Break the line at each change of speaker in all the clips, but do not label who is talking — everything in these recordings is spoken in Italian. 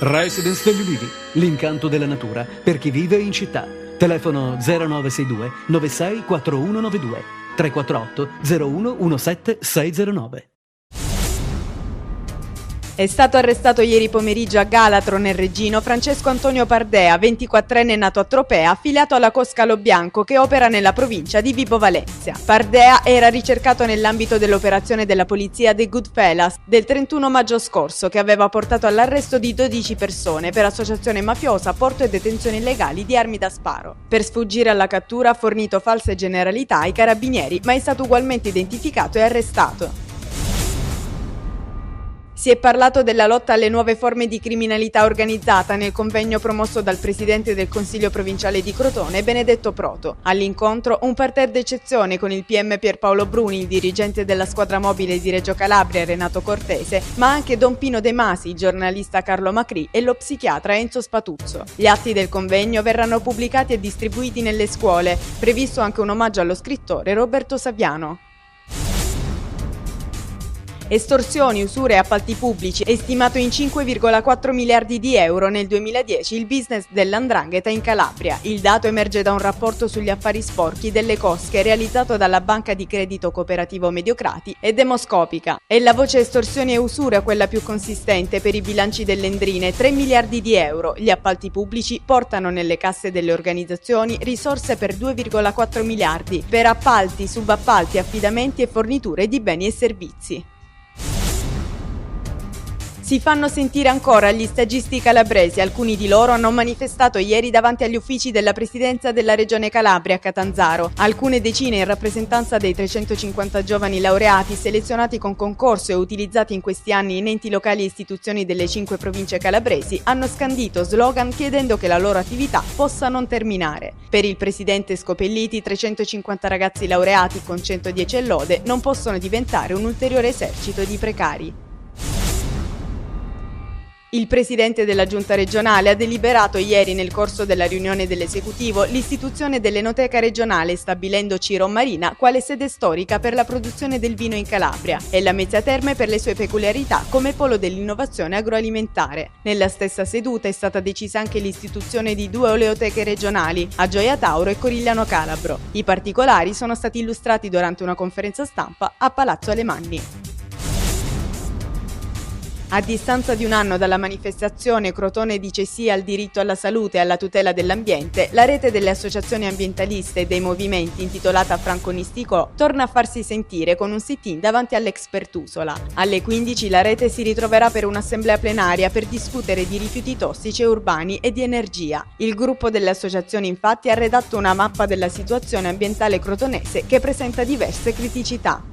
Residence degli Ulivi, l'incanto della natura per chi vive in città. Telefono 0962 96 4192 348 01 17 609.
È stato arrestato ieri pomeriggio a Galatro, nel Reggino, Francesco Antonio Pardea, 24enne nato a Tropea, affiliato alla Coscalo Bianco che opera nella provincia di Vibo Valentia. Pardea era ricercato nell'ambito dell'operazione della polizia The Goodfellas del 31 maggio scorso, che aveva portato all'arresto di 12 persone per associazione mafiosa, porto e detenzione illegali di armi da sparo. Per sfuggire alla cattura ha fornito false generalità ai carabinieri, ma è stato ugualmente identificato e arrestato. Si è parlato della lotta alle nuove forme di criminalità organizzata nel convegno promosso dal presidente del Consiglio provinciale di Crotone, Benedetto Proto. All'incontro un parterre d'eccezione con il PM Pierpaolo Bruni, il dirigente della squadra mobile di Reggio Calabria Renato Cortese, ma anche Don Pino De Masi, il giornalista Carlo Macri e lo psichiatra Enzo Spatuzzo. Gli atti del convegno verranno pubblicati e distribuiti nelle scuole, previsto anche un omaggio allo scrittore Roberto Saviano. Estorsioni, usure e appalti pubblici è stimato in 5,4 miliardi di euro nel 2010 il business dell''ndrangheta in Calabria. Il dato emerge da un rapporto sugli affari sporchi delle cosche realizzato dalla banca di credito cooperativo Mediocrati e Demoscopica. È la voce estorsioni e usure quella più consistente per i bilanci delle Endrine, 3 miliardi di euro. Gli appalti pubblici portano nelle casse delle organizzazioni risorse per 2,4 miliardi per appalti, subappalti, affidamenti e forniture di beni e servizi. Si fanno sentire ancora gli stagisti calabresi, alcuni di loro hanno manifestato ieri davanti agli uffici della presidenza della regione Calabria a Catanzaro. Alcune decine in rappresentanza dei 350 giovani laureati selezionati con concorso e utilizzati in questi anni in enti locali e istituzioni delle 5 province calabresi hanno scandito slogan chiedendo che la loro attività possa non terminare. Per il presidente Scopelliti, 350 ragazzi laureati con 110 lode non possono diventare un ulteriore esercito di precari. Il presidente della giunta regionale ha deliberato ieri nel corso della riunione dell'esecutivo l'istituzione dell'Enoteca regionale, stabilendo Ciro Marina quale sede storica per la produzione del vino in Calabria e la Mezzia Terme per le sue peculiarità come polo dell'innovazione agroalimentare. Nella stessa seduta è stata decisa anche l'istituzione di 2 oleoteche regionali, a Gioia Tauro e Corigliano Calabro. I particolari sono stati illustrati durante una conferenza stampa a Palazzo Alemanni. A distanza di un anno dalla manifestazione Crotone dice sì al diritto alla salute e alla tutela dell'ambiente, la rete delle associazioni ambientaliste e dei movimenti intitolata Franco Nisticò torna a farsi sentire con un sit-in davanti all'ex Pertusola. Alle 15 la rete si ritroverà per un'assemblea plenaria per discutere di rifiuti tossici e urbani e di energia. Il gruppo delle associazioni infatti ha redatto una mappa della situazione ambientale crotonese che presenta diverse criticità.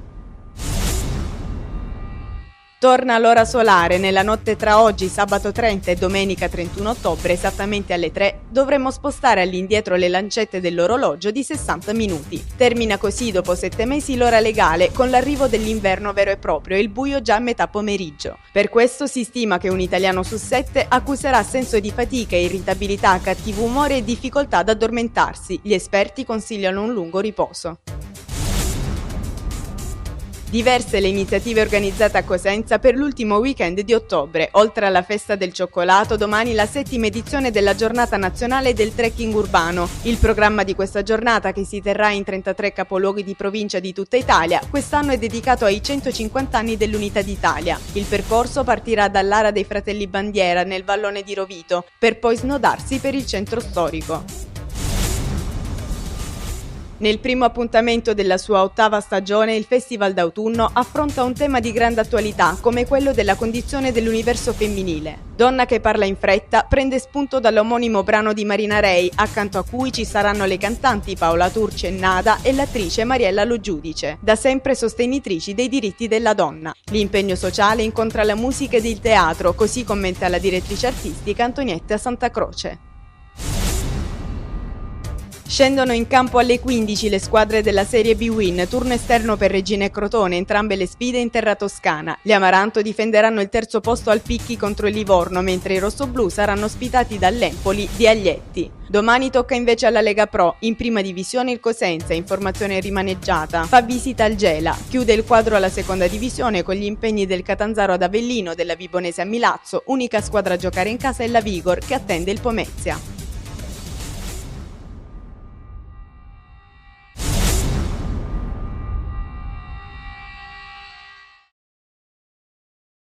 Torna l'ora solare. Nella notte tra oggi, sabato 30 e domenica 31 ottobre, esattamente alle 3, dovremo spostare all'indietro le lancette dell'orologio di 60 minuti. Termina così dopo 7 mesi l'ora legale, con l'arrivo dell'inverno vero e proprio e il buio già a metà pomeriggio. Per questo si stima che un italiano su 7 accuserà senso di fatica, irritabilità, cattivo umore e difficoltà ad addormentarsi. Gli esperti consigliano un lungo riposo. Diverse le iniziative organizzate a Cosenza per l'ultimo weekend di ottobre. Oltre alla festa del cioccolato, domani la 7ª edizione della giornata nazionale del trekking urbano. Il programma di questa giornata, che si terrà in 33 capoluoghi di provincia di tutta Italia, quest'anno è dedicato ai 150 anni dell'Unità d'Italia. Il percorso partirà dall'Ara dei Fratelli Bandiera nel vallone di Rovito, per poi snodarsi per il centro storico. Nel primo appuntamento della sua 8ª stagione, il Festival d'autunno affronta un tema di grande attualità come quello della condizione dell'universo femminile. Donna che parla in fretta prende spunto dall'omonimo brano di Marina Rei, accanto a cui ci saranno le cantanti Paola Turci e Nada e l'attrice Mariella Lo Giudice, da sempre sostenitrici dei diritti della donna. L'impegno sociale incontra la musica ed il teatro, così commenta la direttrice artistica Antonietta Santacroce. Scendono in campo alle 15 le squadre della Serie B Win, turno esterno per Regina e Crotone, entrambe le sfide in terra toscana. Gli Amaranto difenderanno il terzo posto al Picchi contro il Livorno, mentre i rossoblù saranno ospitati dall'Empoli di Aglietti. Domani tocca invece alla Lega Pro. In prima divisione il Cosenza, in formazione rimaneggiata, fa visita al Gela. Chiude il quadro alla seconda divisione con gli impegni del Catanzaro ad Avellino, della Vibonese a Milazzo. Unica squadra a giocare in casa è la Vigor, che attende il Pomezia.